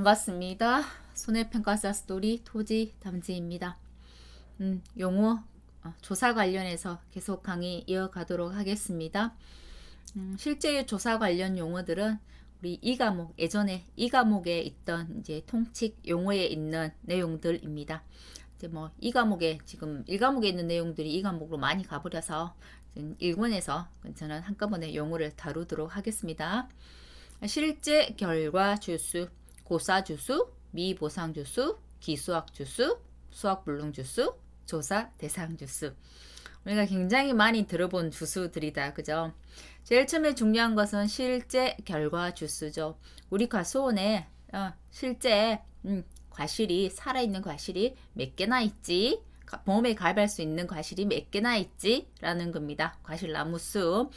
반갑습니다. 손해평가사 스토리 토지 담지입니다. 용어 조사 관련해서 계속 강의 이어가도록 하겠습니다. 실제 조사 관련 용어들은 우리 이 과목 예전에 이 과목에 있던 이제 통칙 용어에 있는 내용들입니다. 이제 뭐 이 과목에 지금 1과목에 있는 내용들이 이 과목으로 많이 가버려서 1권에서 저는 한꺼번에 용어를 다루도록 하겠습니다. 실제 결과 주수, 고사 주수, 미보상 주수, 기수학 주수, 수학 불능 주수, 조사 대상 주수. 우리가 굉장히 많이 들어본 주수들이다. 그죠? 제일 처음에 중요한 것은 실제 결과 주수죠. 우리 과수원에 실제 과실이 살아있는 과실이 몇 개나 있지? 보험에 가입할 수 있는 과실이 몇 개나 있지? 라는 겁니다. 과실 나무수.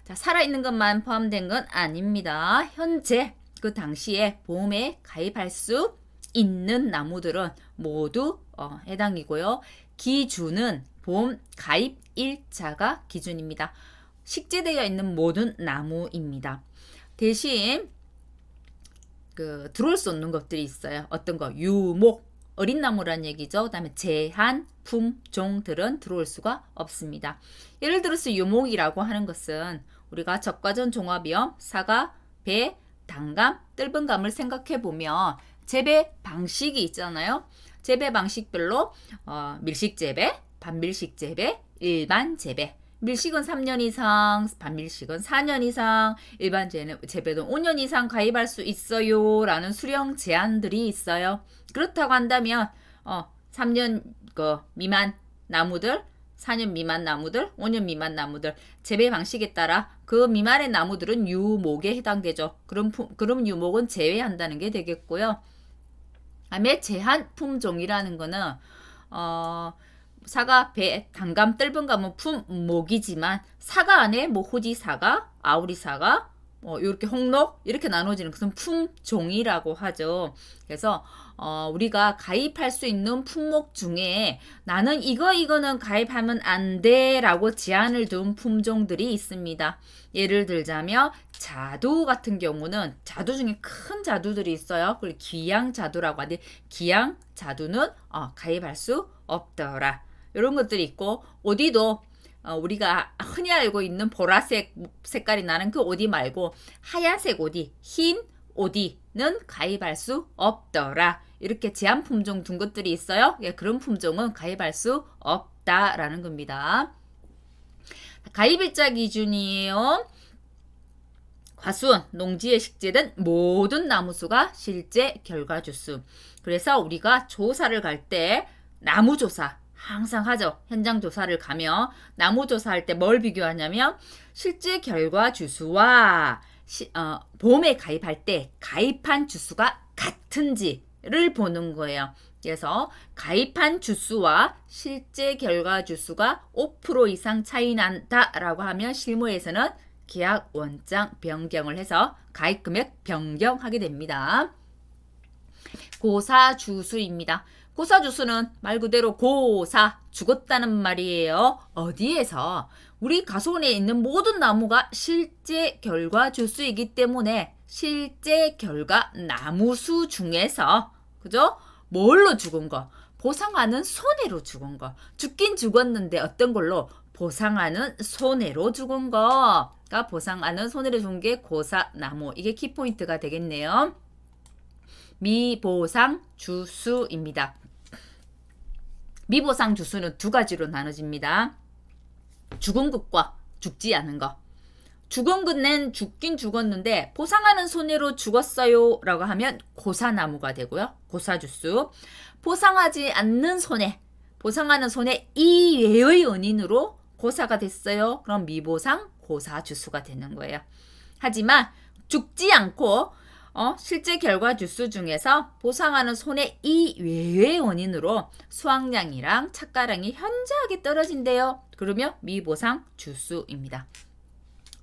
자, 살아있는 것만 포함된 건 아닙니다. 현재 그 당시에 보험에 가입할 수 있는 나무들은 모두 해당이고요. 기준은 보험 가입 일자가 기준입니다. 식재되어 있는 모든 나무입니다. 대신 들어올 수 없는 것들이 있어요. 어떤 거? 유목, 어린 나무란 얘기죠. 그 다음에 제한, 품종들은 들어올 수가 없습니다. 예를 들어서 유목이라고 하는 것은 우리가 적과전 종합이염, 사과, 배, 단감, 뜰분감을 생각해 보면 재배 방식이 있잖아요. 재배 방식별로 밀식 재배, 반밀식 재배, 일반 재배. 밀식은 3년 이상, 반밀식은 4년 이상, 일반 재배는 5년 이상 가입할 수 있어요 라는 수령 제한들이 있어요. 그렇다고 한다면 3년 미만 나무들, 4년 미만 나무들, 5년 미만 나무들 재배 방식에 따라 그 미만의 나무들은 유목에 해당되죠. 그럼 유목은 제외한다는 게 되겠고요. 다음에 제한 품종이라는 거는 사과, 배, 단감, 뜰분감은 품목이지만 사과 안에 뭐 호지 사과, 아우리 사과, 이렇게 홍록 이렇게 나눠지는 것은 품종이라고 하죠. 그래서 우리가 가입할 수 있는 품목 중에 나는 이거는 가입하면 안 돼라고 제한을 둔 품종들이 있습니다. 예를 들자면 자두 같은 경우는 자두 중에 큰 자두들이 있어요. 그리고 기양 자두라고 하는데 기양 자두는 가입할 수 없더라. 이런 것들이 있고 오디도 우리가 흔히 알고 있는 보라색 색깔이 나는 그 오디 말고 하얀색 오디, 흰 오디는 가입할 수 없더라. 이렇게 제한 품종 둔 것들이 있어요. 그런 품종은 가입할 수 없다라는 겁니다. 가입일자 기준이에요. 과수원, 농지에 식재된 모든 나무수가 실제 결과주수. 그래서 우리가 조사를 갈 때 나무조사 항상 하죠. 현장 조사를 가면 나무 조사할 때 뭘 비교하냐면 실제 결과 주수와 보험에 가입할 때 가입한 주수가 같은지를 보는 거예요. 그래서 가입한 주수와 실제 결과 주수가 5% 이상 차이 난다라고 하면 실무에서는 계약 원장 변경을 해서 가입 금액 변경하게 됩니다. 고사 주수입니다. 고사 주수는 말 그대로 고사, 죽었다는 말이에요. 어디에서? 우리 가수원에 있는 모든 나무가 실제 결과 주수이기 때문에 실제 결과 나무수 중에서 그죠? 뭘로 죽은 거? 보상하는 손해로 죽은 거. 죽긴 죽었는데 어떤 걸로? 보상하는 손해로 죽은 거가 보상하는 손해로 죽은 게 고사나무. 이게 키포인트가 되겠네요. 미보상 주수입니다. 미보상 주수는 두 가지로 나눠집니다. 죽은 것과 죽지 않은 것. 죽은 것은 죽긴 죽었는데 보상하는 손해로 죽었어요 라고 하면 고사나무가 되고요. 고사주수. 보상하지 않는 손해, 보상하는 손해 이외의 원인으로 고사가 됐어요. 그럼 미보상 고사주수가 되는 거예요. 하지만 죽지 않고 실제 결과 주수 중에서 보상하는 손해 이외의 원인으로 수확량이랑 착가량이 현저하게 떨어진대요. 그러면 미보상 주수입니다.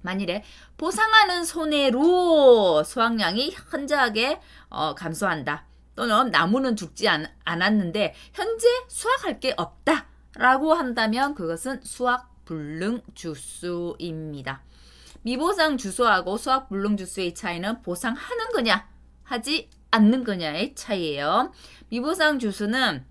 만일에 보상하는 손해로 수확량이 현저하게 감소한다. 또는 나무는 죽지 않았는데 현재 수확할 게 없다라고 한다면 그것은 수확 불능 주수입니다. 미보상 주수하고 수확 불능 주수의 차이는 보상하는 거냐 하지 않는 거냐의 차이예요. 미보상 주수는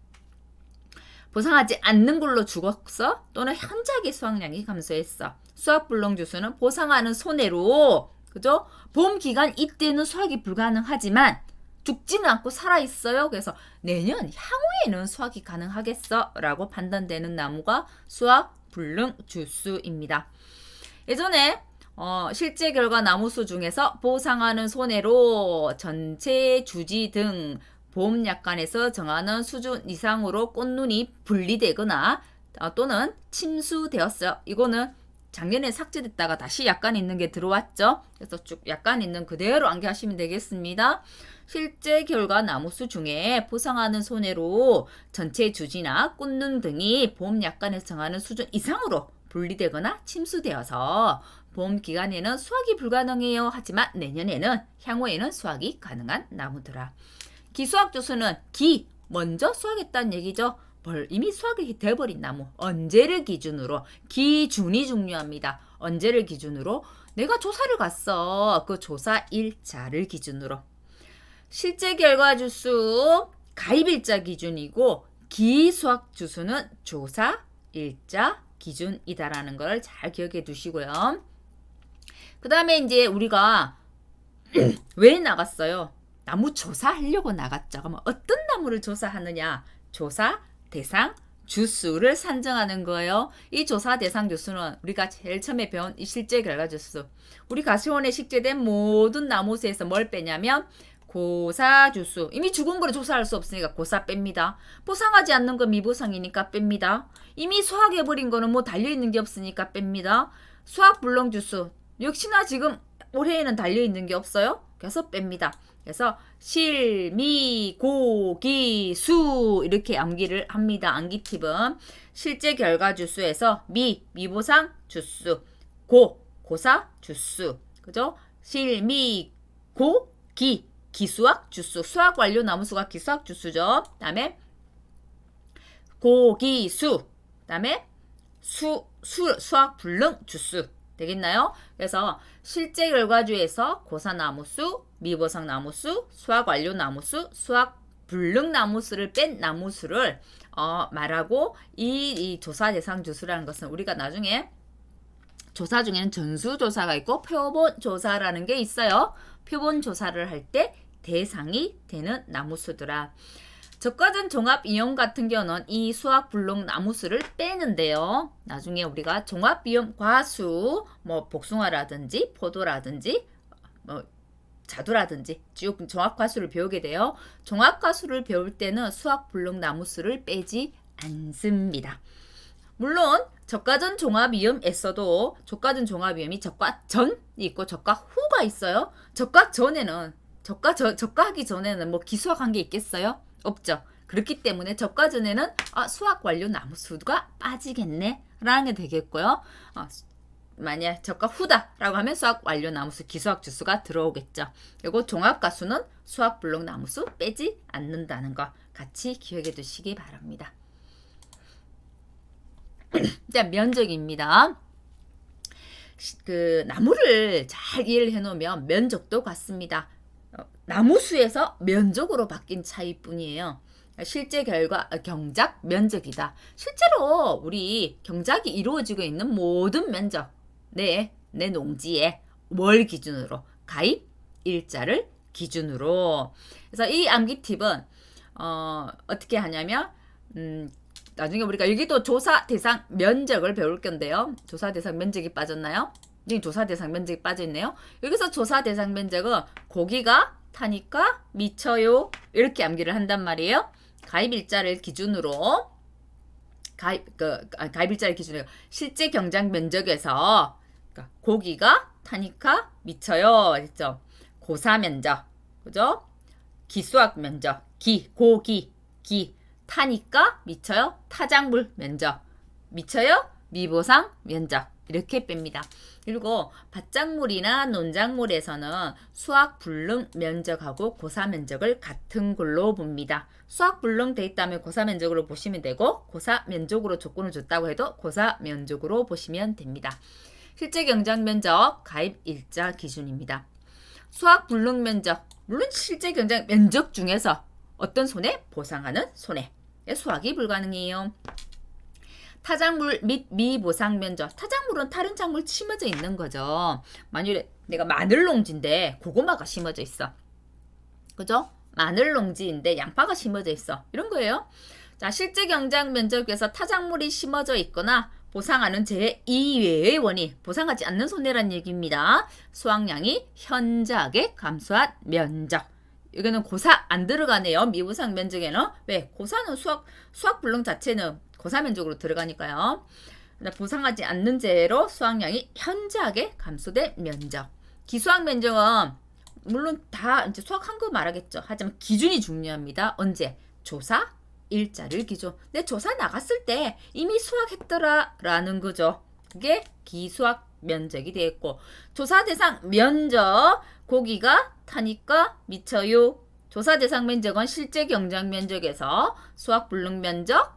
보상하지 않는 걸로 죽었어 또는 현저하게 수확량이 감소했어. 수확불능 주수는 보상하는 손해로 그죠? 봄 기간 이때는 수확이 불가능하지만 죽지는 않고 살아있어요. 그래서 내년 향후에는 수확이 가능하겠어 라고 판단되는 나무가 수확불능 주수입니다. 예전에 실제 결과 나무수 중에서 보상하는 손해로 전체 주지 등 보험약관에서 정하는 수준 이상으로 꽃눈이 분리되거나 또는 침수되었어요. 이거는 작년에 삭제됐다가 다시 약간 있는 게 들어왔죠. 그래서 쭉 약간 있는 그대로 암기하시면 되겠습니다. 실제 결과 나무수 중에 보상하는 손해로 전체 주지나 꽃눈 등이 보험약관에서 정하는 수준 이상으로 분리되거나 침수되어서 봄 기간에는 수확이 불가능해요. 하지만 내년에는 향후에는 수확이 가능한 나무더라. 기수확 주수는 먼저 수확했다는 얘기죠. 이미 수확이 돼버린 나무. 언제를 기준으로? 기준이 중요합니다. 언제를 기준으로? 내가 조사를 갔어. 그 조사 일자를 기준으로. 실제 결과 주수 가입일자 기준이고 기수확 주수는 조사 일자 기준이다라는 걸 잘 기억해 두시고요. 그 다음에 이제 우리가 왜 나갔어요? 나무 조사하려고 나갔죠. 그러면 어떤 나무를 조사하느냐? 조사 대상 주수를 산정하는 거예요. 이 조사 대상 주수는 우리가 제일 처음에 배운 이 실제 결과 주수. 우리 가시원에 식재된 모든 나무수에서 뭘 빼냐면 고사 주수. 이미 죽은 거를 조사할 수 없으니까 고사 뺍니다. 보상하지 않는 건 미보상이니까 뺍니다. 이미 수확해버린 거는 뭐 달려있는 게 없으니까 뺍니다. 수확불능 주수. 역시나 지금 올해에는 달려있는 게 없어요. 그래서 뺍니다. 그래서 실, 미, 고, 기, 수 이렇게 암기를 합니다. 암기 팁은 실제 결과 주수에서 미보상 주수, 고사 주수, 그죠? 실, 미, 고, 기수확 주수, 수확 완료 나무수가 기수확 주수죠. 그다음에 고기수, 그다음에 수확 불능 주수 되겠나요? 그래서 실제 결과주에서 고사나무수, 미보상 나무수, 수확 완료 나무수, 수확 불능 나무수를 뺀 나무수를 말하고 이 조사 대상 주수라는 것은 우리가 나중에 조사 중에는 전수조사가 있고 표본조사라는 게 있어요. 표본조사를 할 때 대상이 되는 나무수더라. 적과전 종합 이용 같은 경우는 이 수확 불능 나무수를 빼는데요. 나중에 우리가 종합 비용 과수, 뭐 복숭아라든지 포도라든지 자두라든지 쭉 종합 과수를 배우게 돼요. 종합 과수를 배울 때는 수확 불능 나무수를 빼지 않습니다. 물론 적과전 종합위험에서도 적과전 종합위험이 적과전이 있고 적과후가 있어요. 적과하기 전에는 뭐 기수확한 게 있겠어요? 없죠. 그렇기 때문에 적과전에는 수확 완료 나무수가 빠지겠네 라는 게 되겠고요. 만약 적과후다라고 하면 수확 완료 나무수 기수확 주수가 들어오겠죠. 그리고 종합과수는 수확 불능 나무수 빼지 않는다는 거 같이 기억해 두시기 바랍니다. 자, 면적입니다. 그 나무를 잘 이해를 해놓으면 면적도 같습니다. 나무수에서 면적으로 바뀐 차이뿐이에요. 실제 결과 경작 면적이다. 실제로 우리 경작이 이루어지고 있는 모든 면적 내 농지에 뭘 기준으로? 가입 일자를 기준으로. 그래서 이 암기 팁은 어떻게 하냐면 나중에 우리가 여기도 조사 대상 면적을 배울 건데요. 조사 대상 면적이 빠졌나요? 여기 조사 대상 면적이 빠져있네요. 여기서 조사 대상 면적은 고기가 타니까 미쳐요. 이렇게 암기를 한단 말이에요. 가입일자를 기준으로 가입일자를 기준으로 실제 경작 면적에서 그러니까 고기가 타니까 미쳐요. 했죠. 고사 면적, 그죠? 기수확 면적, 고기 타니까 미쳐요. 타작물 면적 미쳐요. 미보상 면적 이렇게 뺍니다. 그리고 밭작물이나 논작물에서는 수확 불능 면적하고 고사 면적을 같은 걸로 봅니다. 수확 불능 돼 있다면 고사 면적으로 보시면 되고 고사 면적으로 조건을 줬다고 해도 고사 면적으로 보시면 됩니다. 실제 경작 면적 가입 일자 기준입니다. 수확 불능 면적, 물론 실제 경작 면적 중에서 어떤 손해? 보상하는 손해. 수확이 불가능해요. 타작물 및 미보상 면적. 타작물은 다른 작물 심어져 있는 거죠. 만일에 내가 마늘 농지인데 고구마가 심어져 있어. 그죠? 마늘 농지인데 양파가 심어져 있어. 이런 거예요. 자, 실제 경작 면적에서 타작물이 심어져 있거나 보상하는 재해 이외의 원인, 보상하지 않는 손해란 얘기입니다. 수확량이 현저하게 감소한 면적. 이거는 고사 안 들어가네요. 미보상 면적에는. 왜? 고사는 수확 불능 자체는 고사 면적으로 들어가니까요. 보상하지 않는 재해로 수확량이 현저하게 감소된 면적. 기수확 면적은 물론 다 이제 수확한 거 말하겠죠. 하지만 기준이 중요합니다. 언제? 조사 일자를 기준. 내 조사 나갔을 때 이미 수확했더라 라는 거죠. 그게 기수확 면적이 되겠고, 조사 대상 면적 고기가 타니까 미쳐요. 조사 대상 면적은 실제 경작 면적에서 수확 불능 면적,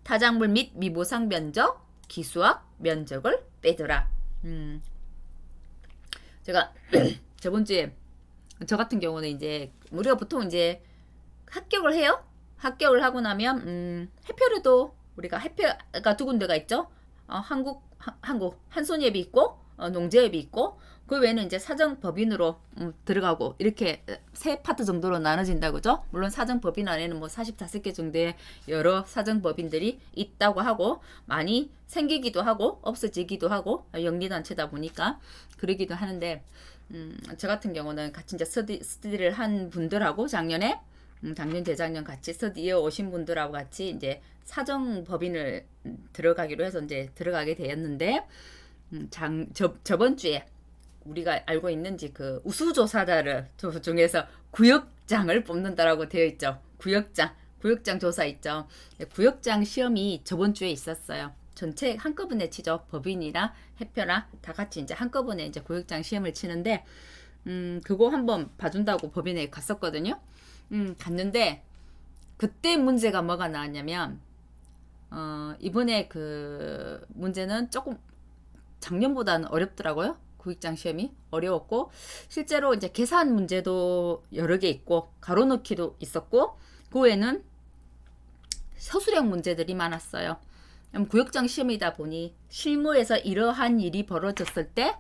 타작물 및 미보상 면적, 기수확 면적을 빼더라. 제가 저번 주에 저 같은 경우는 이제 우리가 보통 이제 합격을 해요. 합격을 하고 나면 해표로도 우리가 해표가 두 군데가 있죠. 한국 한손예비 있고 농재예비 있고, 그 외에는 이제 사정법인으로 들어가고 이렇게 세 파트 정도로 나눠진다고 그죠? 물론 사정법인 안에는 뭐 45개 정도의 여러 사정법인들이 있다고 하고, 많이 생기기도 하고 없어지기도 하고 영리단체다 보니까 그러기도 하는데, 저 같은 경우는 같이 이제 스터디를 한 분들하고 작년 재작년 같이 스터디에 오신 분들하고 같이 이제 사정법인을 들어가기로 해서 이제 들어가게 되었는데, 저번 주에 우리가 알고 있는지 그 우수조사자를 중에서 구역장을 뽑는다라고 되어 있죠. 구역장 조사 있죠. 구역장 시험이 저번 주에 있었어요. 전체 한꺼번에 치죠. 법인이나 해표나 다 같이 이제 한꺼번에 이제 구역장 시험을 치는데, 그거 한번 봐준다고 법인에 갔었거든요. 갔는데 그때 문제가 뭐가 나왔냐면, 이번에 그 문제는 조금 작년보다는 어렵더라고요. 구역장 시험이 어려웠고, 실제로 이제 계산 문제도 여러 개 있고 가로넣기도 있었고, 그 외에는 서술형 문제들이 많았어요. 구역장 시험이다 보니 실무에서 이러한 일이 벌어졌을 때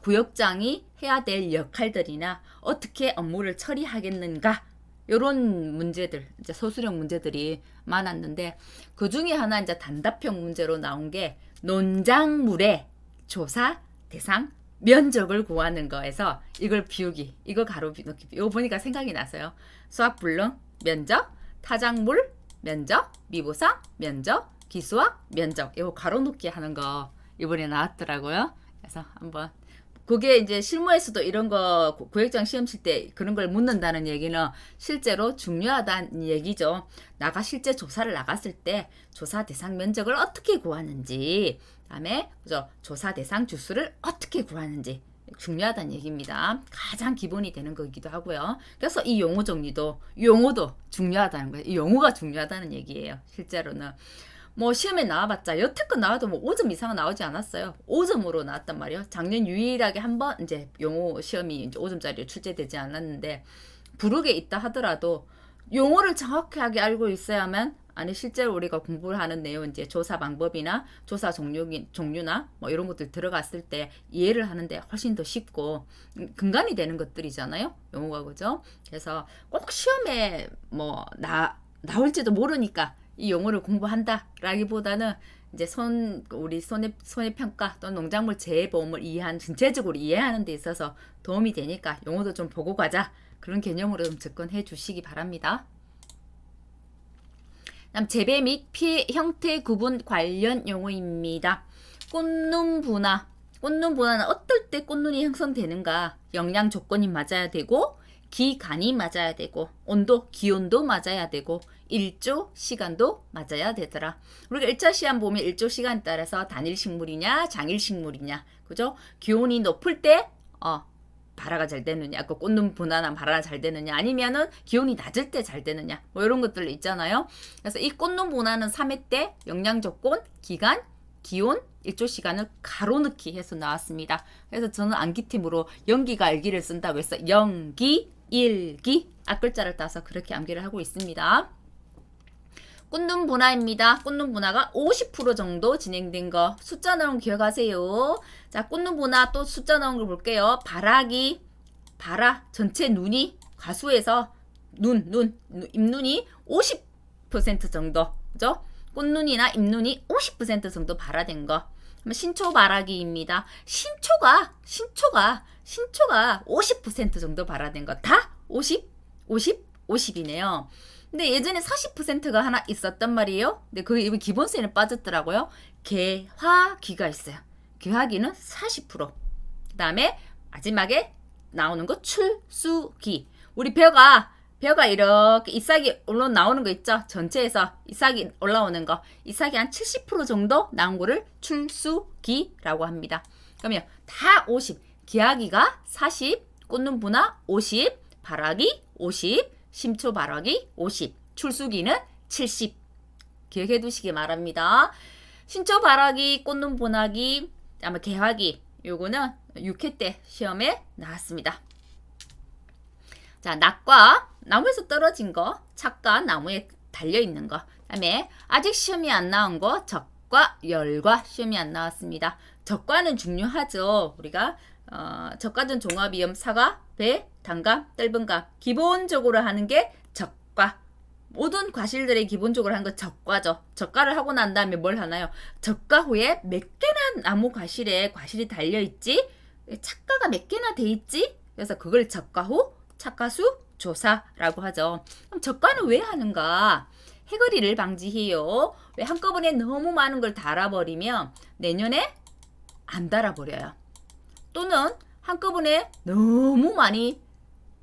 구역장이 해야 될 역할들이나 어떻게 업무를 처리하겠는가, 이런 문제들, 이제 서술형 문제들이 많았는데, 그 중에 하나 이제 단답형 문제로 나온 게 논작물의 조사 대상 면적을 구하는 거에서 이걸 비우기, 이거 가로 넣기, 이거 보니까 생각이 나서요. 수확 불능 면적, 타작물 면적, 미보상 면적, 기수확 면적, 이거 가로 넣기 하는 거 이번에 나왔더라고요. 그래서 한번, 그게 이제 실무에서도 이런 거 구역장 시험 칠 때 그런 걸 묻는다는 얘기는 실제로 중요하다는 얘기죠. 실제 조사를 나갔을 때 조사 대상 면적을 어떻게 구하는지, 그다음에 그죠, 조사 대상 주수를 어떻게 구하는지 중요하다는 얘기입니다. 가장 기본이 되는 거기도 하고요. 그래서 이 용어 정리도, 용어도 중요하다는 거예요. 이 용어가 중요하다는 얘기예요. 실제로는 뭐 시험에 나와봤자 여태껏 나와도 뭐 5점 이상은 나오지 않았어요. 5점으로 나왔단 말이에요. 작년 유일하게 한번 이제 용어 시험이 이제 5점짜리로 출제되지 않았는데, 부록에 있다 하더라도 용어를 정확하게 알고 있어야만, 아니 실제로 우리가 공부를 하는 내용, 이제 조사 방법이나 조사 종류나 뭐 이런 것들 들어갔을 때 이해를 하는데 훨씬 더 쉽고 근간이 되는 것들이잖아요. 용어가, 그죠? 그래서 꼭 시험에 뭐 나올지도 모르니까 이 용어를 공부한다라기보다는 이제 우리 손해평가 또는 농작물 재해보험을 전체적으로 이해하는 데 있어서 도움이 되니까 용어도 좀 보고 가자, 그런 개념으로 좀 접근해 주시기 바랍니다. 다음 재배 및 피해 형태 구분 관련 용어입니다. 꽃눈 분화. 꽃눈 분화는 어떨 때 꽃눈이 형성되는가? 영양 조건이 맞아야 되고, 기간이 맞아야 되고, 기온도 맞아야 되고, 일조 시간도 맞아야 되더라. 우리가 1차 시험 보면 일조 시간 따라서 단일 식물이냐 장일 식물이냐, 그죠? 기온이 높을 때 발화가 잘 되느냐, 그 꽃눈 분화나 발화가 잘 되느냐, 아니면은 기온이 낮을 때 잘 되느냐, 뭐 이런 것들 있잖아요. 그래서 이 꽃눈 분화는 3회 때 영양 조건, 기간, 기온, 일조 시간을 가로 넣기 해서 나왔습니다. 그래서 저는 암기팀으로 연기가 일기를 쓴다고 해서 연기, 일기 앞글자를 따서 그렇게 암기를 하고 있습니다. 꾼눈 분화입니다. 꾼눈 분화가 50% 정도 진행된 거 숫자 넣은 거 기억하세요. 자, 꾼눈 분화 또 숫자 넣은 걸 볼게요. 바라기, 바라 전체 눈이 가수에서 잎눈이 50% 정도, 그죠? 꽃눈이나 잎눈이 50% 정도 발화된 거. 신초 발화기입니다. 신초가 50% 정도 발화된 거. 다 50, 50이네요. 근데 예전에 40%가 하나 있었단 말이에요. 근데 그게 기본세는 빠졌더라고요. 개화기가 있어요. 개화기는 40%. 그 다음에 마지막에 나오는 거 출수기. 우리 벼가 이렇게 잎사귀 올라오는 거 있죠? 전체에서 잎사귀 올라오는 거. 잎사귀 한 70% 정도 나온 거를 출수기라고 합니다. 그러면 다 50. 기하기가 40, 꽃눈 분화 50, 발화기 50, 심초 발화기 50, 출수기는 70. 기억해 두시기 바랍니다. 신초 발화기, 꽃눈 분화기, 아마 개화기 요거는 6회 때 시험에 나왔습니다. 자, 낙과 나무에서 떨어진 거, 착과 나무에 달려있는 거, 그다음에 아직 시험이 안 나온 거, 적과 열과 시험이 안 나왔습니다. 적과는 중요하죠. 우리가 적과전 종합이염 사과, 배, 단감, 떫은감 기본적으로 하는 게 적과. 모든 과실들의 기본적으로 하는 거 적과죠. 적과를 하고 난 다음에 뭘 하나요? 적과 후에 몇 개나 나무 과실에 과실이 달려있지? 착과가 몇 개나 돼 있지? 그래서 그걸 적과 후 착과수 조사라고 하죠. 그럼 적과는 왜 하는가? 해거리를 방지해요. 왜 한꺼번에 너무 많은 걸 달아버리면 내년에 안 달아버려요. 또는 한꺼번에 너무 많이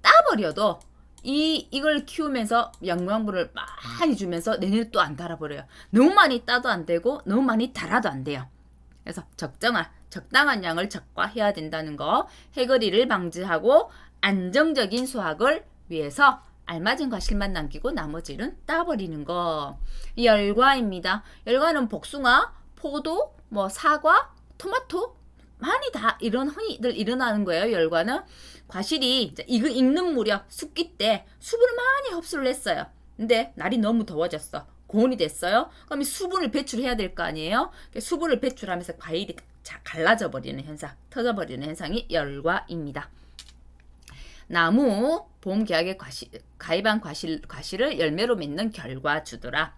따버려도 이걸 키우면서 영양분을 많이 주면서 내년에 또 안 달아버려요. 너무 많이 따도 안 되고 너무 많이 달아도 안 돼요. 그래서 적당한 양을 적과해야 된다는 거. 해거리를 방지하고 안정적인 수확을 위해서 알맞은 과실만 남기고 나머지는 따버리는 거. 열과입니다. 열과는 복숭아, 포도, 사과, 토마토 많이 다 이런 흔히들 일어나는 거예요. 열과는 과실이 이제 익는 무렵 습기 때 수분을 많이 흡수를 했어요. 근데 날이 너무 더워졌어. 고온이 됐어요. 그럼 이 수분을 배출해야 될 거 아니에요. 수분을 배출하면서 과일이 갈라져 버리는 현상, 터져 버리는 현상이 열과입니다. 나무 봄 개학에 가입한 과실을 열매로 맺는 결과 주더라.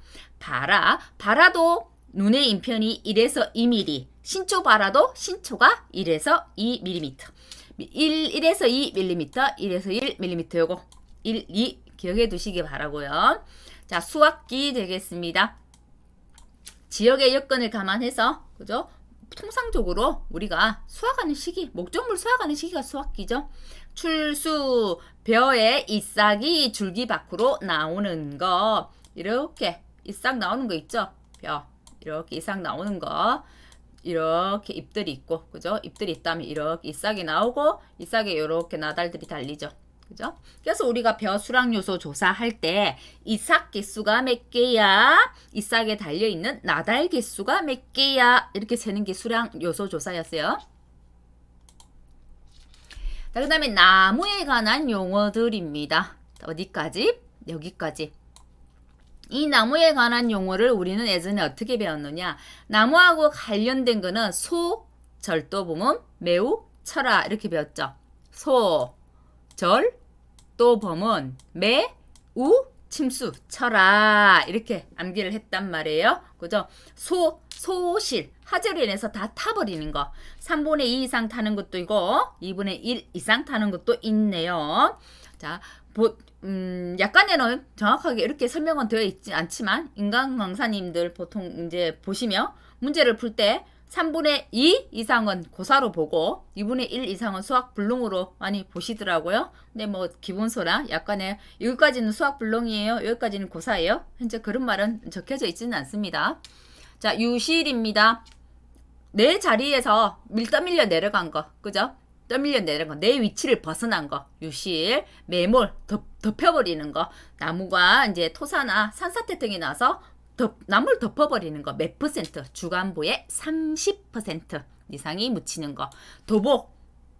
바라도 눈의 인편이 1에서 2mm, 신초 바라도 신초가 1에서 2mm, 1에서 2mm, 1에서 1mm 요거 1, 2 기억해 두시기 바라고요. 자, 수확기 되겠습니다. 지역의 여건을 감안해서 그죠? 통상적으로 우리가 수확하는 시기, 목적물 수확하는 시기가 수확기죠. 출수, 벼의 잎사귀 줄기 밖으로 나오는 거. 이렇게 잎싹 나오는 거 있죠? 벼. 이렇게 잎싹 나오는 거. 이렇게 잎들이 있고, 그죠? 잎들이 있다면 이렇게 잎싹이 나오고, 잎싹에 이렇게 나달들이 달리죠. 그죠? 그래서 우리가 벼 수확 요소 조사할 때 잎싹 개수가 몇 개야? 잎싹에 달려 있는 나달 개수가 몇 개야? 이렇게 세는 게 수량 요소 조사였어요. 자, 그다음에 나무에 관한 용어들입니다. 어디까지? 여기까지. 이 나무에 관한 용어를 우리는 예전에 어떻게 배웠느냐? 나무하고 관련된 거는 소, 절도 보면 매우 철아 이렇게 배웠죠. 소, 절, 또 범은 매, 우, 침수, 철아 이렇게 암기를 했단 말이에요. 그죠? 소실, 화재로 인해서 다 타버리는 거. 3분의 2 이상 타는 것도 있고 2분의 1 이상 타는 것도 있네요. 자, 약간에는 정확하게 이렇게 설명은 되어 있지 않지만 인간 강사님들 보통 이제 보시면 문제를 풀 때 3분의 2 이상은 고사로 보고 2분의 1 이상은 수학 불능으로 많이 보시더라고요. 근데 기본소나 약간의 여기까지는 수학 불능이에요. 여기까지는 고사예요. 현재 그런 말은 적혀져 있지는 않습니다. 자, 유실입니다. 내 자리에서 떠밀려 내려간 거. 그죠? 떠밀려 내려간 거. 내 위치를 벗어난 거. 유실. 매몰. 덮여버리는 거. 나무가 이제 토사나 산사태 등이 나서 나물 덮어버리는 거 몇 퍼센트, 주간부의 30% 이상이 묻히는 거. 도복,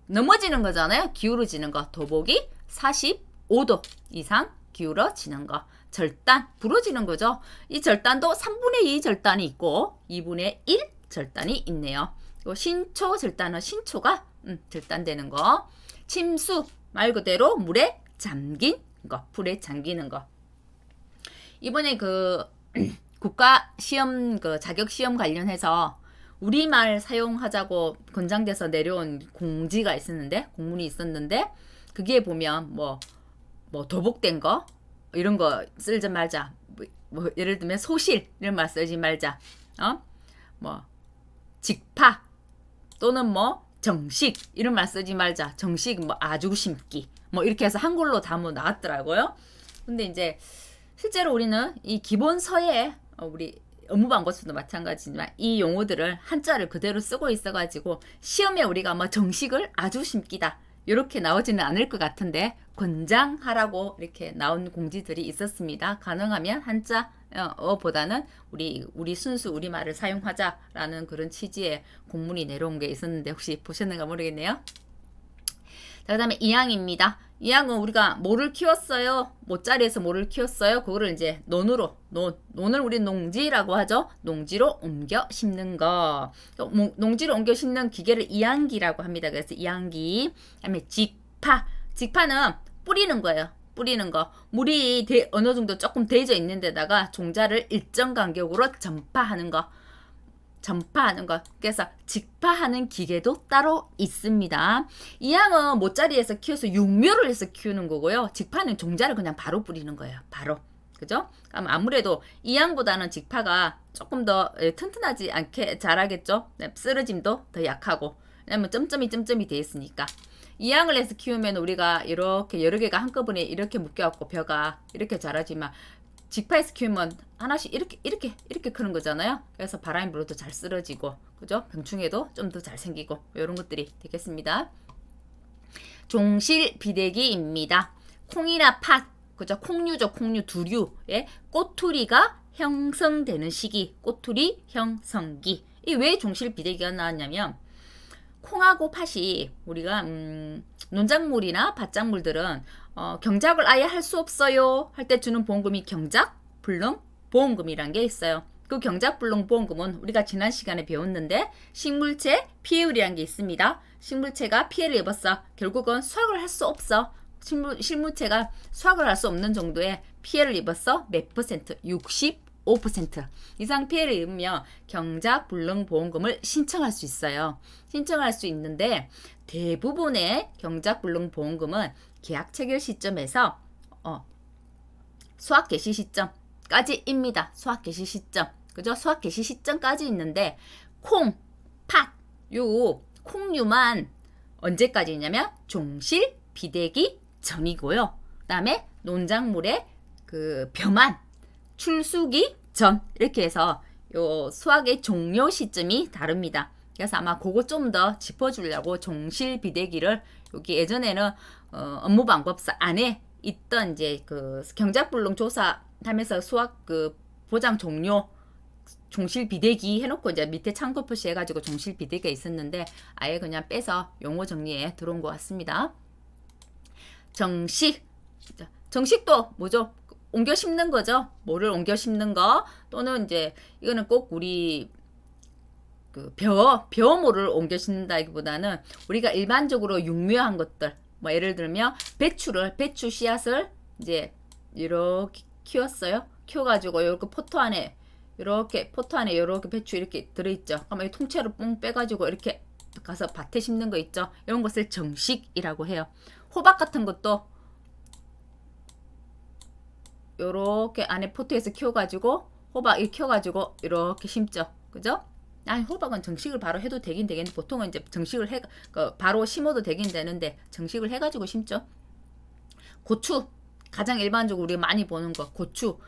넘어지는 거잖아요. 기울어지는 거. 도복이 45도 이상 기울어지는 거. 절단, 부러지는 거죠. 이 절단도 3분의 2 절단이 있고 2분의 1 절단이 있네요. 신초 절단은 신초가 절단되는 거. 침수, 말 그대로 물에 잠긴 거, 불에 잠기는 거. 이번에 그 국가 시험 그 자격 시험 관련해서 우리말 사용하자고 권장돼서 내려온 공지가 있었는데, 공문이 있었는데, 그게 보면 뭐 도복된 거 이런 거 쓰지 말자. 뭐 예를 들면 소실 이런 말 쓰지 말자. 뭐 직파 또는 뭐 정식 이런 말 쓰지 말자. 정식 뭐 아주 심기 뭐 이렇게 해서 한글로 다 뭐 나왔더라고요. 근데 이제 실제로 우리는 이 기본서에 우리 업무방법서도 마찬가지지만 이 용어들을 한자를 그대로 쓰고 있어가지고 시험에 우리가 뭐 정식을 아주 심기다 이렇게 나오지는 않을 것 같은데 권장하라고 이렇게 나온 공지들이 있었습니다. 가능하면 한자어보다는 우리 순수 우리말을 사용하자라는 그런 취지의 공문이 내려온 게 있었는데 혹시 보셨는가 모르겠네요. 자, 그 다음에 2항입니다. 2항은 우리가 뭐를 키웠어요? 모짜리에서 뭐를 키웠어요? 그거를 이제 논을 우리 농지라고 하죠. 농지로 옮겨 심는 거. 농지로 옮겨 심는 기계를 이항기라고 합니다. 그래서 이항기. 그다음에 직파는 뿌리는 거예요. 뿌리는 거. 물이 어느 정도 조금 데져 있는 데다가 종자를 일정 간격으로 전파하는 거. 그래서 직파하는 기계도 따로 있습니다. 이항은 모짜리에서 키워서 육묘를 해서 키우는 거고요. 직파는 종자를 그냥 바로 뿌리는 거예요. 바로. 그죠? 그럼 아무래도 이항보다는 직파가 조금 더 튼튼하지 않게 자라겠죠. 쓰러짐도 더 약하고. 왜냐면 점점이 돼 있으니까. 이항을 해서 키우면 우리가 이렇게 여러 개가 한꺼번에 이렇게 묶여갖고 벼가 이렇게 자라지만 직파에서 키우면 하나씩 이렇게 크는 거잖아요. 그래서 바람이 불어도 잘 쓰러지고, 그죠? 병충해도 좀 더 잘 생기고 이런 것들이 되겠습니다. 종실 비대기입니다. 콩이나 팥, 그죠? 콩류죠. 콩류, 두류의 꼬투리가 형성되는 시기, 꼬투리 형성기. 이 왜 종실 비대기가 나왔냐면 콩하고 팥이 우리가 논작물이나 밭작물들은 경작을 아예 할 수 없어요 할 때 주는 보험금이 경작불능보험금이란 게 있어요. 그 경작불능보험금은 우리가 지난 시간에 배웠는데 식물체 피해율이란 게 있습니다. 식물체가 피해를 입었어. 결국은 수확을 할 수 없어. 식물체가 수확을 할 수 없는 정도의 피해를 입었어. 몇 퍼센트? 65% 이상 피해를 입으면 경작불능보험금을 신청할 수 있어요. 신청할 수 있는데 대부분의 경작불능보험금은 계약 체결 시점에서 수확 개시 시점까지입니다. 수확 개시 시점. 그죠? 수확 개시 시점까지 있는데 콩, 팥, 요 콩류만 언제까지냐면 종실 비대기 전이고요. 그다음에 논작물의 그 벼만 출수기 전 이렇게 해서 요 수확의 종료 시점이 다릅니다. 그래서 아마 그거 좀 더 짚어주려고 종실 비대기를 여기 예전에는 업무방법서 안에 있던 이제 그 경작불능 조사하면서 수확 그 보장 종료 종실 비대기 해놓고 이제 밑에 참고 표시해가지고 종실 비대기가 있었는데 아예 그냥 빼서 용어 정리에 들어온 것 같습니다. 정식도 뭐죠? 옮겨 심는 거죠. 뭐를 옮겨 심는 거 또는 이제 이거는 꼭 우리 그 벼모를 옮겨 심는다기보다는 우리가 일반적으로 육묘한 것들 뭐 예를 들면 배추 씨앗을 이제 이렇게 키웠어요. 키워가지고 이렇게 포토 안에 이렇게 배추 이렇게 들어있죠. 그럼 이 통째로 뽕 빼가지고 이렇게 가서 밭에 심는 거 있죠. 이런 것을 정식이라고 해요. 호박 같은 것도 요렇게 안에 포트에서 키워가지고 호박 이렇게 키워가지고 이렇게 심죠. 그죠? 아니 호박은 정식을 바로 해도 되긴 되겠는데 보통은 이제 정식을 바로 심어도 되긴 되는데 정식을 해가지고 심죠. 고추 가장 일반적으로 우리가 많이 보는 거 고추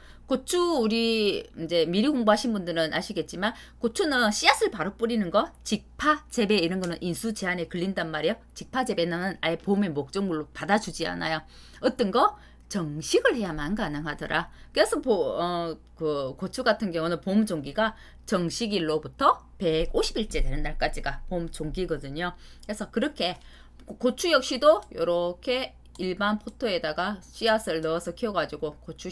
우리 이제 미리 공부하신 분들은 아시겠지만 고추는 씨앗을 바로 뿌리는 거 직파 재배 이런 거는 인수 제한에 걸린단 말이에요. 직파 재배는 아예 보험의 목적물로 받아주지 않아요. 어떤 거 정식을 해야만 가능하더라. 그래서 그 고추 같은 경우는 봄 종기가 정식일로부터 150일째 되는 날까지가 봄 종기거든요. 그래서 그렇게 고추 역시도 이렇게 일반 포토에다가 씨앗을 넣어서 키워가지고 고추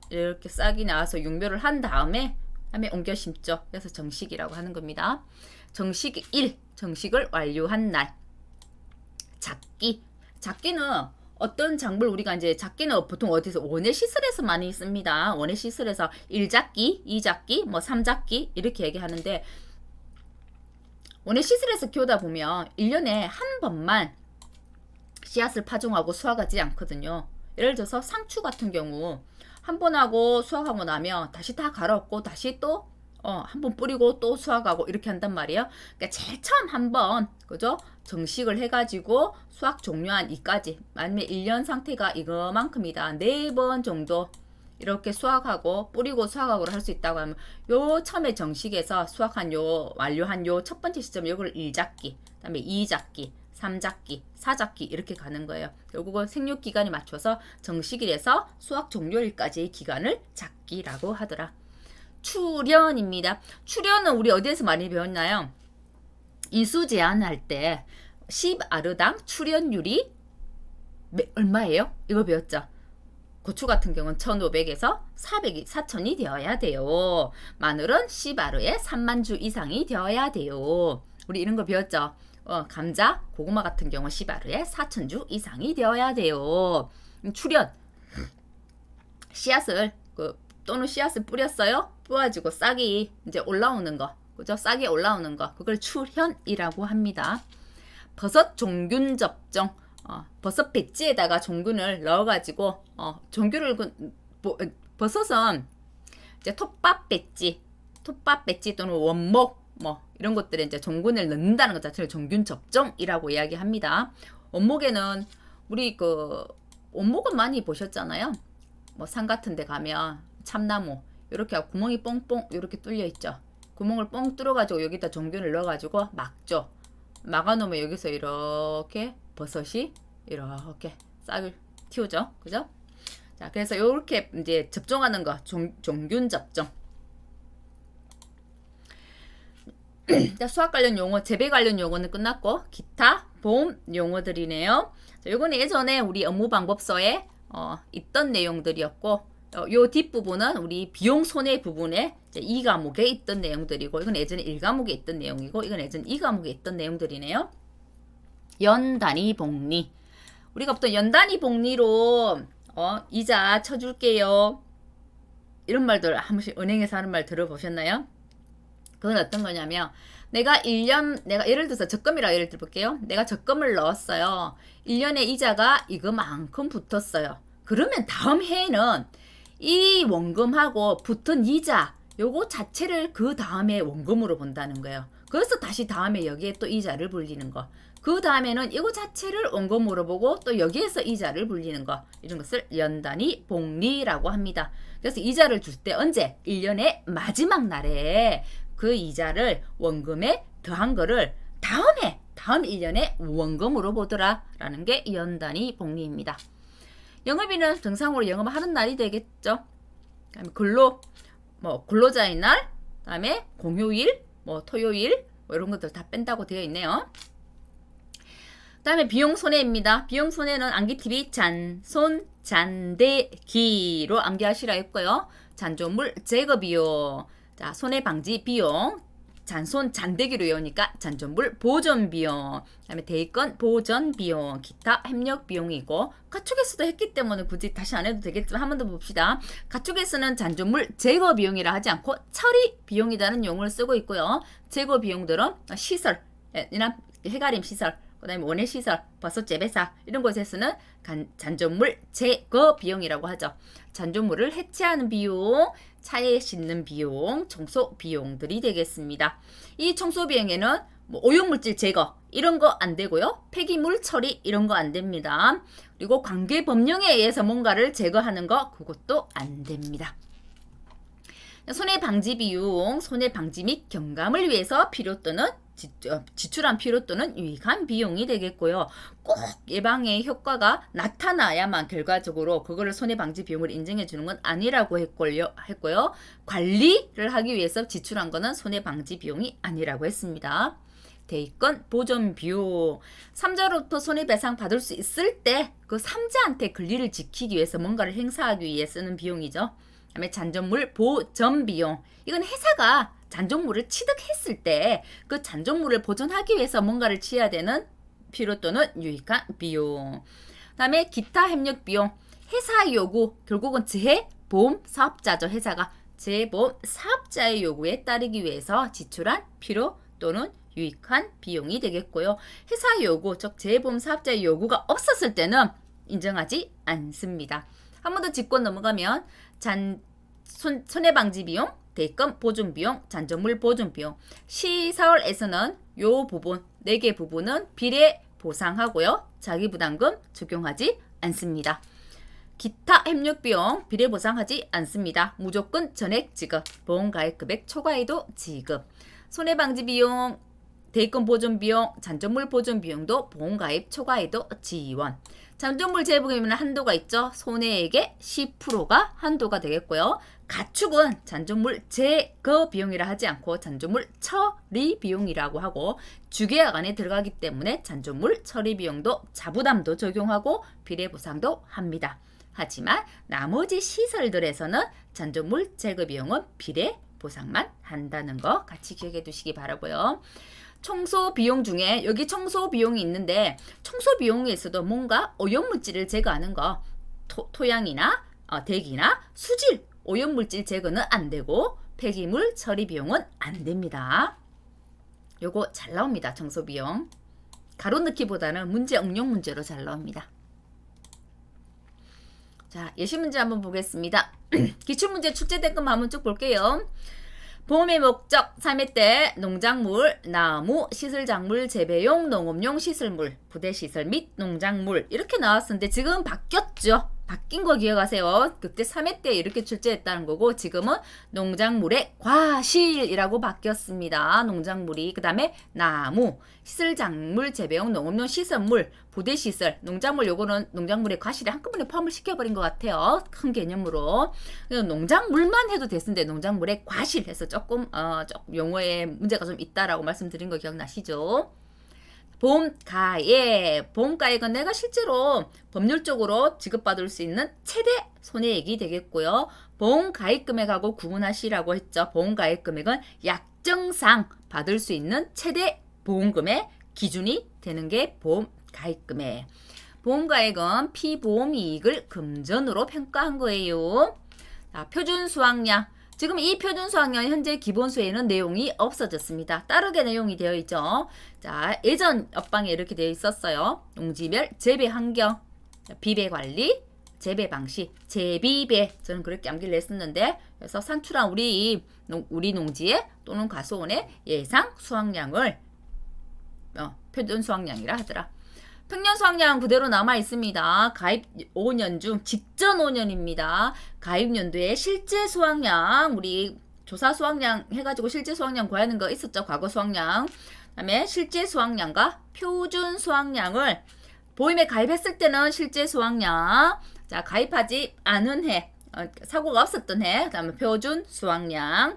이렇게 싹이 나와서 육묘를 한 다음에 옮겨 심죠. 그래서 정식이라고 하는 겁니다. 정식일, 정식을 완료한 날. 작기는 어떤 작물 우리가 이제 작기는 보통 어디서 원예 시설에서 많이 씁니다. 원예 시설에서 1작기, 2작기, 뭐 3작기 이렇게 얘기하는데 원예 시설에서 키우다 보면 1년에 한 번만 씨앗을 파종하고 수확하지 않거든요. 예를 들어서 상추 같은 경우 한 번 하고 수확하고 나면 다시 다 갈아엎고 다시 또 한 번 뿌리고 또 수확하고 이렇게 한단 말이에요. 그러니까 제일 처음 한번 그죠? 정식을 해가지고 수확 종료한 이까지 아니면 1년 상태가 이거만큼이다. 4번 정도 이렇게 수확하고 뿌리고 수확하고 할 수 있다고 하면 요 처음에 정식에서 수확한 요 완료한 요 첫 번째 시점 요걸 1작기 그 다음에 2작기 3작기, 4작기 이렇게 가는 거예요. 결국은 생육 기간에 맞춰서 정식일에서 수확 종료일까지의 기간을 작기라고 하더라. 출현입니다. 출현은 우리 어디에서 많이 배웠나요? 인수 제한할 때 10아르당 출현율이 얼마예요? 이거 배웠죠. 고추 같은 경우는 1500에서 4000이 되어야 돼요. 마늘은 10아르에 3만 주 이상이 되어야 돼요. 우리 이런 거 배웠죠. 감자, 고구마 같은 경우 10아르에 4000주 이상이 되어야 돼요. 출현. 씨앗을 또는 씨앗을 뿌렸어요. 뿌려가지고 싹이 이제 올라오는 거, 그죠? 싹이 올라오는 거, 그걸 출현이라고 합니다. 버섯 종균 접종. 버섯 배지에다가 종균을 넣어가지고 종균을 버섯은 이제 톱밥 배지 또는 원목 뭐 이런 것들에 이제 종균을 넣는다는 것 자체를 종균 접종이라고 이야기합니다. 원목에는 우리 원목은 많이 보셨잖아요. 뭐 산 같은 데 가면 참나무 이렇게 구멍이 뻥뻥 이렇게 뚫려 있죠. 구멍을 뻥 뚫어가지고 여기다 종균을 넣어가지고 막죠. 막아놓으면 여기서 이렇게 버섯이 이렇게 싹을 틔우죠. 그죠? 자, 그래서 이렇게 이제 접종하는 거 종균 접종. 자, 수학 관련 용어, 재배 관련 용어는 끝났고 기타 보험 용어들이네요. 자, 요거는 예전에 우리 업무 방법서에 있던 내용들이었고 요 뒷부분은 우리 비용 손해 부분에 이제 2과목에 있던 내용들이고 이건 예전에 1과목에 있던 내용이고 이건 예전 2과목에 있던 내용들이네요. 연단위 복리. 우리가 보통 연단위 복리로 이자 쳐줄게요. 이런 말들 한 번씩 은행에서 하는 말 들어보셨나요? 그건 어떤 거냐면 내가 예를 들어서 적금이라 예를 들어볼게요. 내가 적금을 넣었어요. 1년에 이자가 이거만큼 붙었어요. 그러면 다음 해에는 이 원금하고 붙은 이자 요거 자체를 그 다음에 원금으로 본다는 거예요. 그래서 다시 다음에 여기에 또 이자를 불리는 거. 그 다음에는 이거 자체를 원금으로 보고 또 여기에서 이자를 불리는 거. 이런 것을 연단위 복리라고 합니다. 그래서 이자를 줄 때 언제? 1년의 마지막 날에 그 이자를 원금에 더한 거를 다음 1년에 원금으로 보더라 라는 게 연단위 복리입니다. 영업일은 정상으로 영업하는 날이 되겠죠. 근로자의 날, 그다음에 공휴일, 토요일 이런 것들 다 뺀다고 되어 있네요. 그다음에 비용 손해입니다. 비용 손해는 암기팁이 잔손, 잔대기로 암기하시라 했고요. 잔조물 제거 비용, 자 손해 방지 비용, 잔손, 잔대기로 외우니까 잔존물 보존 비용, 그다음에 대입권 보전 비용, 기타 협력 비용이고 가축에서도 했기 때문에 굳이 다시 안 해도 되겠지만 한 번 더 봅시다. 가축에서는 잔존물 제거 비용이라 하지 않고 처리 비용이라는 용어를 쓰고 있고요. 제거 비용들은 시설, 해가림 시설, 그다음에 원예 시설, 버섯 재배사 이런 곳에서는 잔존물 제거 비용이라고 하죠. 잔존물을 해체하는 비용, 차에 싣는 비용, 청소 비용들이 되겠습니다. 이 청소 비용에는 오염물질 제거 이런 거 안 되고요. 폐기물 처리 이런 거 안 됩니다. 그리고 관계 법령에 의해서 뭔가를 제거하는 거 그것도 안 됩니다. 손해방지 비용, 손해방지 및 경감을 위해서 필요 또는 지출한 필요 또는 유익한 비용이 되겠고요. 꼭 예방의 효과가 나타나야만 결과적으로 그거를 손해방지 비용을 인정해 주는 건 아니라고 했고요. 관리를 하기 위해서 지출한 거는 손해방지 비용이 아니라고 했습니다. 대입권 보존 비용. 삼자로부터 손해배상 받을 수 있을 때 그 삼자한테 권리를 지키기 위해서 뭔가를 행사하기 위해 쓰는 비용이죠. 그다음에 잔존물 보전 비용. 이건 회사가 잔존물을 취득했을 때 그 잔존물을 보존하기 위해서 뭔가를 취해야 되는 필요 또는 유익한 비용. 그다음에 기타 협력 비용. 회사 요구, 결국은 재보험 사업자죠. 회사가 재보험 사업자의 요구에 따르기 위해서 지출한 필요 또는 유익한 비용이 되겠고요. 회사 요구, 즉 재보험 사업자의 요구가 없었을 때는 인정하지 않습니다. 한 번 더 짚고 넘어가면 손해방지 비용, 대입권 보존 비용, 잔존물 보존 비용. 시설에서는 요 부분, 4개 부분은 비례 보상하고요. 자기부담금 적용하지 않습니다. 기타 협력 비용 비례 보상하지 않습니다. 무조건 전액 지급, 보험가입 금액 초과에도 지급. 손해방지 비용, 대입권 보존 비용, 잔존물 보존 비용도 보험가입 초과에도 지원. 잔존물 재보험에는 한도가 있죠. 손해액의 10%가 한도가 되겠고요. 가축은 잔존물 제거 비용이라 하지 않고 잔존물 처리 비용이라고 하고 주계약 안에 들어가기 때문에 잔존물 처리 비용도 자부담도 적용하고 비례 보상도 합니다. 하지만 나머지 시설들에서는 잔존물 제거 비용은 비례 보상만 한다는 거 같이 기억해 두시기 바라고요. 청소 비용 중에 여기 청소 비용이 있는데 청소 비용에서도 뭔가 오염물질을 제거하는 거 토양이나 대기나 수질 오염물질 제거는 안 되고 폐기물 처리 비용은 안 됩니다. 요거 잘 나옵니다. 청소 비용. 가로 넣기보다는 문제 응용 문제로 잘 나옵니다. 자, 예시 문제 한번 보겠습니다. 기출문제 출제된 것만 한번 쭉 볼게요. 보험의 목적 3회 때 농작물, 나무, 시설작물, 재배용, 농업용 시설물, 부대시설 및 농작물 이렇게 나왔었는데 지금 바뀌었죠. 바뀐 거 기억하세요. 그때 3회 때 이렇게 출제했다는 거고 지금은 농작물의 과실이라고 바뀌었습니다. 농작물이 그 다음에 나무, 시설작물, 재배용, 농업용 시설물, 부대시설, 농작물 요거는 농작물의 과실에 한꺼번에 포함을 시켜버린 것 같아요. 큰 개념으로. 농작물만 해도 됐는데 농작물의 과실해서 조금 용어에 문제가 좀 있다라고 말씀드린 거 기억나시죠? 보험가액. 보험가액은 내가 실제로 법률적으로 지급받을 수 있는 최대 손해액이 되겠고요. 보험가입 금액하고 구분하시라고 했죠. 보험가입 금액은 약정상 받을 수 있는 최대 보험금의 기준이 되는 게 보험가입 금액. 보험가액은 피보험 이익을 금전으로 평가한 거예요. 자, 표준 수확량. 지금 이 표준 수확량 현재 기본수에는 내용이 없어졌습니다. 따르게 내용이 되어 있죠. 자, 예전 옆방에 이렇게 되어 있었어요. 농지별 재배 환경, 비배 관리, 재배 방식, 재비배. 저는 그렇게 암기를 했었는데, 그래서 산출한 우리 농지에 또는 과수원의 예상 수확량을 표준 수확량이라 하더라. 평년 수확량 그대로 남아 있습니다. 가입 5년 중 직전 5년입니다. 가입 연도에 실제 수확량, 우리 조사 수확량 해가지고 실제 수확량 구하는 거 있었죠. 과거 수확량. 그다음에 실제 수확량과 표준 수확량을 보험에 가입했을 때는 실제 수확량, 자 가입하지 않은 해, 사고가 없었던 해, 그다음에 표준 수확량.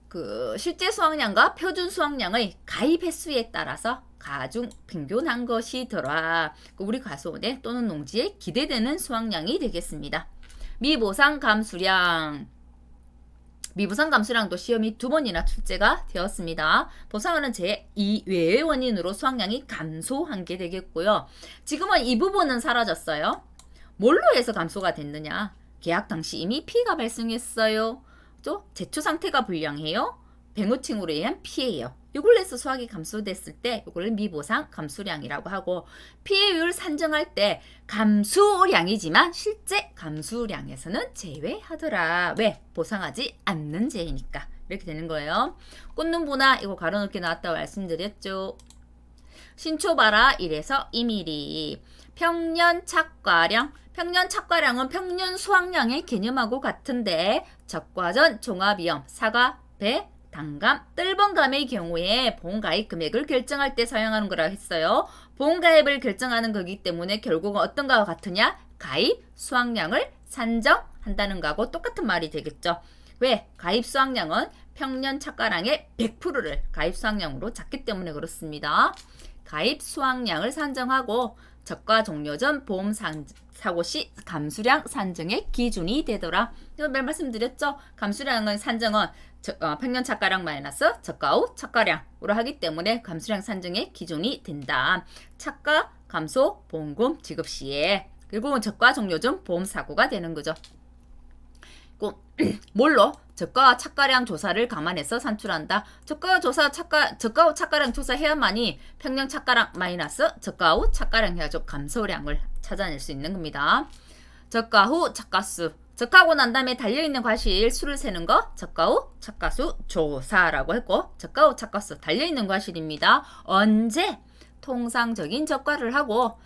그 실제 수확량과 표준 수확량의 가입 횟수에 따라서 가중 평균한 것이더라. 우리 과수원에 또는 농지에 기대되는 수확량이 되겠습니다. 미보상 감수량. 미보상 감수량도 시험이 2번이나 출제가 되었습니다. 보상하는 제2외의 원인으로 수확량이 감소한 게 되겠고요. 지금은 이 부분은 사라졌어요. 뭘로 해서 감소가 됐느냐? 계약 당시 이미 피해가 발생했어요. 또 제초 상태가 불량해요. 병우충으로 의한 피해예요. 이걸로 해서 수확이 감소됐을 때 이걸 미보상 감수량이라고 하고, 피해율 산정할 때 감수량이지만 실제 감수량에서는 제외하더라. 왜? 보상하지 않는 죄이니까. 이렇게 되는 거예요. 꽃눈보나 이거 가로놓기 나왔다고 말씀드렸죠. 신초 봐라 1에서 2mm. 평년 착과량. 평년 착과량은 평년 수확량의 개념하고 같은데 적과전, 종합이염, 사과, 배, 단감, 뜰번감의 경우에 보험가입 금액을 결정할 때 사용하는 거라 했어요. 보험가입을 결정하는 거기 때문에 결국은 어떤 거와 같으냐? 가입 수확량을 산정한다는 거하고 똑같은 말이 되겠죠. 왜? 가입 수확량은 평년 착과량의 100%를 가입 수확량으로 잡기 때문에 그렇습니다. 가입 수확량을 산정하고 적과 종료 전 보험 사고 시 감수량 산정의 기준이 되더라. 이거 매일 말씀드렸죠? 감수량은 산정은 평년 착과량 마이너스 적과 후 착과량으로 하기 때문에 감수량 산정의 기준이 된다. 착과 감소 보험금 지급 시에 결국은 적과 종료 전 보험 사고가 되는 거죠. 뭘로? 적과와 착과량 조사를 감안해서 산출한다. 적과 후 착과량 조사해야만이 평년 착과량 마이너스 적과 후 착과량 해가지고 감소량을 찾아낼 수 있는 겁니다. 적과 후 착과수. 적하고 난 다음에 달려있는 과실 수를 세는 거 적과 후 착과수 조사라고 했고 적과 후 착과수 달려있는 과실입니다. 언제? 통상적인 적과를 하고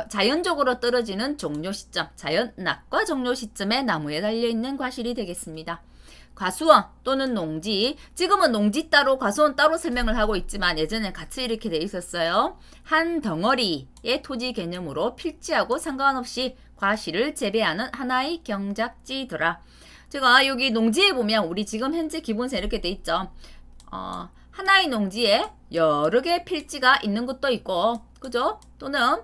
자연적으로 떨어지는 종료 시점, 자연 낙과 종료 시점에 나무에 달려있는 과실이 되겠습니다. 과수원 또는 농지, 지금은 농지 따로 과수원 따로 설명을 하고 있지만 예전에 같이 이렇게 돼 있었어요. 한 덩어리의 토지 개념으로 필지하고 상관없이 과실을 재배하는 하나의 경작지더라. 제가 여기 농지에 보면 우리 지금 현재 기본세 이렇게 돼 있죠. 하나의 농지에 여러 개의 필지가 있는 것도 있고, 그죠? 또는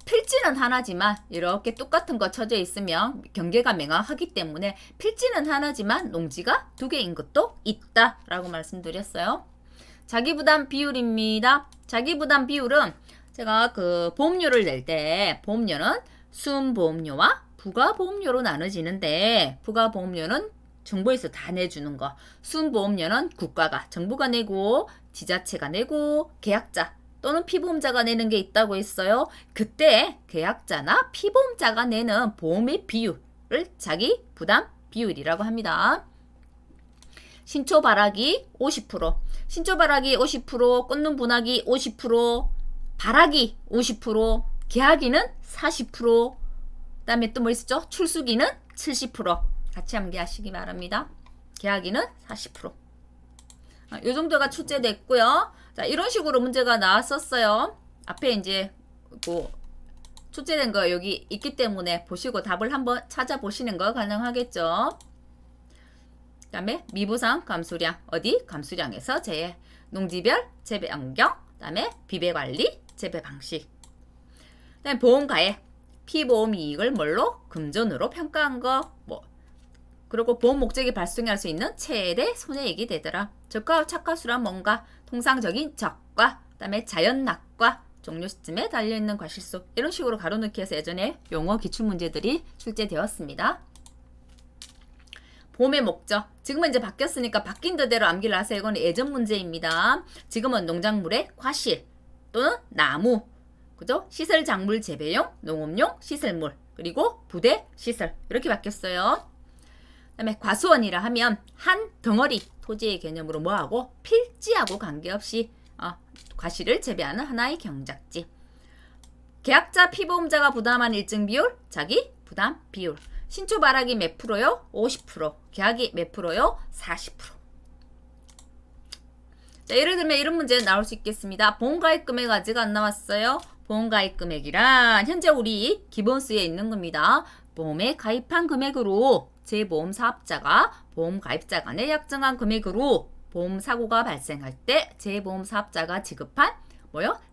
필지는 하나지만 이렇게 똑같은 거 쳐져 있으면 경계가 명확하기 때문에 필지는 하나지만 농지가 두 개인 것도 있다라고 말씀드렸어요. 자기부담 비율입니다. 자기부담 비율은 제가 그 보험료를 낼 때 보험료는 순보험료와 부가보험료로 나눠지는데 부가보험료는 정부에서 다 내주는 거, 순보험료는 국가가 정부가 내고 지자체가 내고 계약자 또는 피보험자가 내는 게 있다고 했어요. 그때 계약자나 피보험자가 내는 보험의 비율을 자기 부담 비율이라고 합니다. 신초발악이 50%, 신초발악이 50%, 끊는 분악이 50%, 발악이 50%, 계약이는 40%, 그 다음에 또 뭐 있었죠? 출수기는 70%. 같이 암기하시기 바랍니다. 계약이는 40%. 이 정도가 출제됐고요. 자, 이런 식으로 문제가 나왔었어요. 앞에 이제 뭐 출제된 거 여기 있기 때문에 보시고 답을 한번 찾아보시는 거 가능하겠죠. 그 다음에 미부상 감수량, 어디? 감수량에서 재해, 농지별 재배 환경, 그 다음에 비배관리 재배 방식, 그 다음에 보험가액, 피보험 이익을 뭘로? 금전으로 평가한 거, 그리고 보험 목적이 발생할 수 있는 최대 손해액이 되더라. 적과 착과수란 뭔가? 통상적인 적과, 그 다음에 자연낙과, 종료 시점에 달려있는 과실수, 이런 식으로 가로넣기 해서 예전에 용어 기출문제들이 출제되었습니다. 보험의 목적, 지금은 이제 바뀌었으니까 바뀐 대로 암기를 하세요. 이건 예전 문제입니다. 지금은 농작물의 과실 또는 나무, 그죠? 시설 작물 재배용, 농업용 시설물, 그리고 부대 시설, 이렇게 바뀌었어요. 그 다음에 과수원이라 하면 한 덩어리 토지의 개념으로 뭐하고? 필지하고 관계없이 과실을 재배하는 하나의 경작지. 계약자 피보험자가 부담한 일정 비율, 자기 부담 비율. 신초발악이 몇 프로요? 50%. 계약이 몇 프로요? 40%. 자, 예를 들면 이런 문제 나올 수 있겠습니다. 보험가입 금액 아직 안 나왔어요. 보험가입 금액이란 현재 우리 기본수에 있는 겁니다. 보험에 가입한 금액으로 재보험 사업자가 보험 가입자 간에 약정한 금액으로 보험 사고가 발생할 때 재보험 사업자가 지급한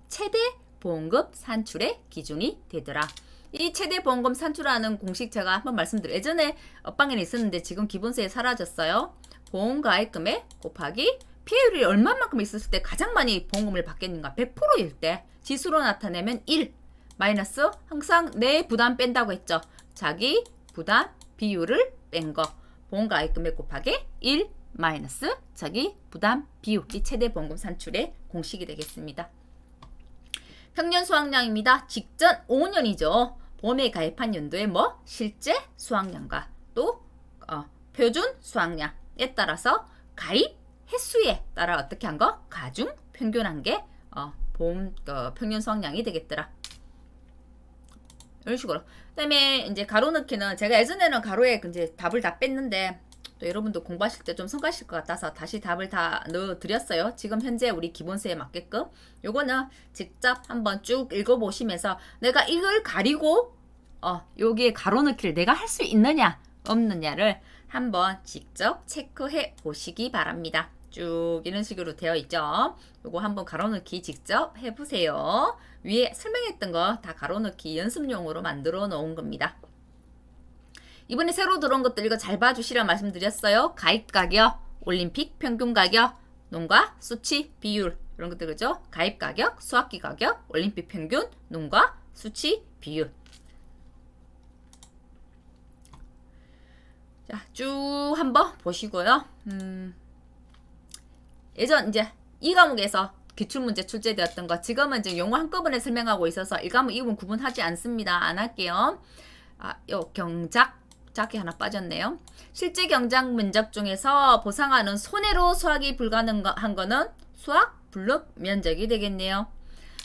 최대 보험금 산출의 기준이 되더라. 이 최대 보험금 산출하는 공식 제가 한번 말씀드려요. 예전에 업방에는 있었는데 지금 기본세에 사라졌어요. 보험 가입 금액 곱하기 피해율이 얼마만큼 있었을 때 가장 많이 보험금을 받겠는가? 100%일 때 지수로 나타내면 1 마이너스 항상 내 부담 뺀다고 했죠. 자기 부담 비율을 뺀 거, 보험가입 금액 곱하기 1 마이너스 자기 부담 비율이 최대 보험금 산출의 공식이 되겠습니다. 평년 수확량입니다. 직전 5년이죠. 보험에 가입한 연도의 실제 수확량과 또 표준 수확량에 따라서 가입 횟수에 따라 어떻게 한 거? 가중 평균한 게 보험 평년 수확량이 되겠더라. 이런 식으로. 그다음에 이제 가로 넣기는 제가 예전에는 가로에 이제 답을 다 뺐는데 또 여러분도 공부하실 때 좀 성가실 것 같아서 다시 답을 다 넣어드렸어요. 지금 현재 우리 기본수에 맞게끔. 요거는 직접 한번 쭉 읽어보시면서 내가 이걸 가리고 여기에 가로 넣기를 내가 할 수 있느냐 없느냐를 한번 직접 체크해 보시기 바랍니다. 쭉 이런 식으로 되어 있죠. 요거 한번 가로넣기 직접 해보세요. 위에 설명했던 거 다 가로넣기 연습용으로 만들어 놓은 겁니다. 이번에 새로 들어온 것들 이거 잘 봐주시라 말씀드렸어요. 가입 가격, 올림픽 평균 가격, 농가, 수치, 비율 이런 것들 그죠? 가입 가격, 수학기 가격, 올림픽 평균, 농가, 수치, 비율. 자, 쭉 한번 보시고요. 예전 이제 이 과목에서 기출문제 출제되었던 거 지금은 지금 용어 한꺼번에 설명하고 있어서 이 과목 이 부분 구분하지 않습니다. 안 할게요. 요 경작 작게 하나 빠졌네요. 실제 경작 면적 중에서 보상하는 손해로 수학이 불가능한 거는 수학 불능 면적이 되겠네요.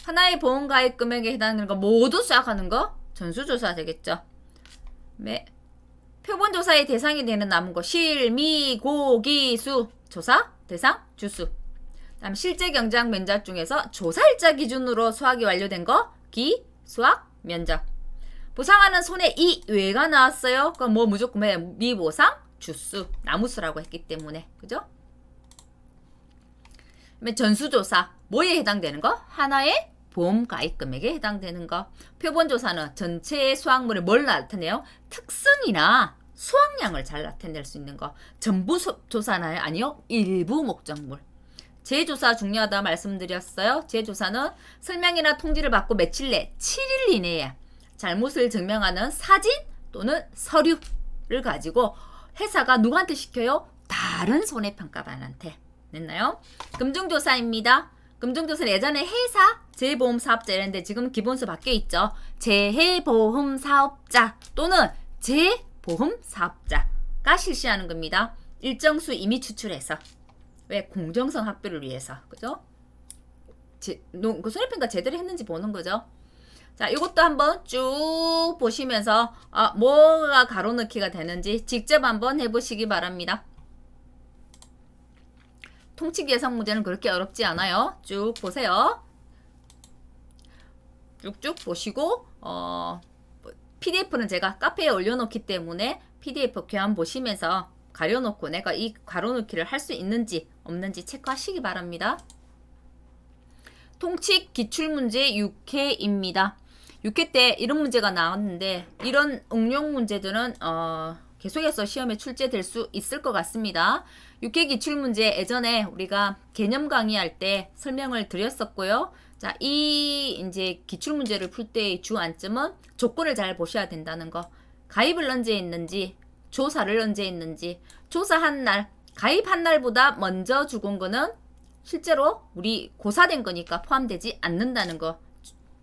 하나의 보험 가입 금액에 해당하는 거 모두 수학하는 거 전수조사 되겠죠. 네. 표본 조사의 대상이 되는 남은 거 실, 미, 고, 기, 수 조사 대상 주수. 다음 실제 경작 면적 중에서 조사일자 기준으로 수학이 완료된 거 기, 수학, 면적. 보상하는 손해 이외가 나왔어요. 그럼 뭐 무조건 미보상, 주수, 나무수라고 했기 때문에 그죠? 전수조사 뭐에 해당되는 거? 하나의 보험 가입 금액에 해당되는 거. 표본조사는 전체의 수확물을 뭘 나타내요? 특성이나 수확량을 잘 나타낼 수 있는 거. 전부 조사나요? 아니요. 일부 목적물. 재조사 중요하다 말씀드렸어요. 재조사는 설명이나 통지를 받고 며칠 내 7일 이내에 잘못을 증명하는 사진 또는 서류를 가지고 회사가 누구한테 시켜요? 다른 손해평가반한테. 냈나요? 금중조사입니다. 금중조사는 예전에 회사, 재보험사업자 이랬는데 지금 기본수 바뀌어 있죠. 재보험사업자 또는 재보험사업자가 실시하는 겁니다. 일정 수 이미 추출해서. 왜? 공정성 확보를 위해서. 그죠? 그 손해평가 제대로 했는지 보는 거죠. 자, 이것도 한번 쭉 보시면서 뭐가 가로넣기가 되는지 직접 한번 해보시기 바랍니다. 통칙 예상 문제는 그렇게 어렵지 않아요. 쭉 보세요. 쭉쭉 보시고 PDF는 제가 카페에 올려놓기 때문에 PDF 교환 보시면서 가려놓고 내가 이 가로넣기를 할 수 있는지 없는지 체크하시기 바랍니다. 통칙 기출문제 6회입니다. 6회 때 이런 문제가 나왔는데 이런 응용 문제들은 계속해서 시험에 출제될 수 있을 것 같습니다. 6회 기출문제 예전에 우리가 개념 강의할 때 설명을 드렸었고요. 자, 이 이제 기출문제를 풀 때의 주안점은 조건을 잘 보셔야 된다는 거. 가입을 언제 했는지, 조사를 언제 했는지, 조사한 날, 가입한 날보다 먼저 죽은 거는 실제로 우리 고사된 거니까 포함되지 않는다는 거.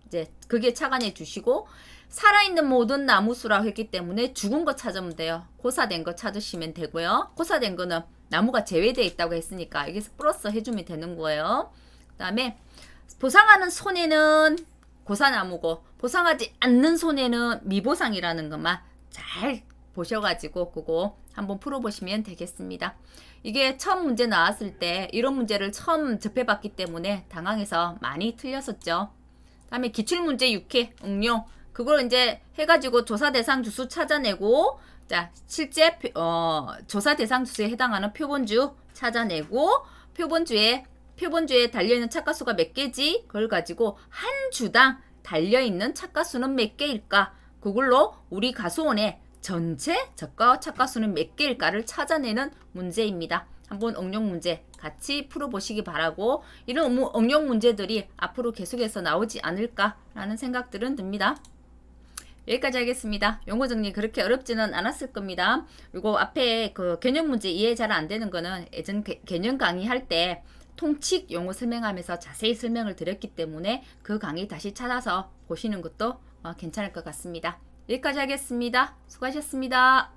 이제 그게 착안해 주시고 살아있는 모든 나무수라고 했기 때문에 죽은 거 찾으면 돼요. 고사된 거 찾으시면 되고요. 고사된 거는 나무가 제외되어 있다고 했으니까 여기서 플러스 해주면 되는 거예요. 그 다음에 보상하는 손해는 고사나무고 보상하지 않는 손해는 미보상이라는 것만 잘 보셔가지고 그거 한번 풀어보시면 되겠습니다. 이게 처음 문제 나왔을 때 이런 문제를 처음 접해봤기 때문에 당황해서 많이 틀렸었죠. 다음에 기출문제 6회 응용 그걸 이제 해가지고 조사 대상 주수 찾아내고 자 실제 조사 대상 주수에 해당하는 표본주 찾아내고 표본주에 달려있는 착가수가 몇 개지 그걸 가지고 한 주당 달려있는 착가수는 몇 개일까 그걸로 우리 가수원의 전체 저가 착가수는 몇 개일까를 찾아내는 문제입니다. 한번 응용 문제 같이 풀어보시기 바라고 이런 응용 문제들이 앞으로 계속해서 나오지 않을까라는 생각들은 듭니다. 여기까지 하겠습니다. 용어 정리 그렇게 어렵지는 않았을 겁니다. 이거 앞에 그 개념 문제 이해 잘 안 되는 거는 예전 개념 강의할 때 통칙 용어 설명하면서 자세히 설명을 드렸기 때문에 그 강의 다시 찾아서 보시는 것도 괜찮을 것 같습니다. 여기까지 하겠습니다. 수고하셨습니다.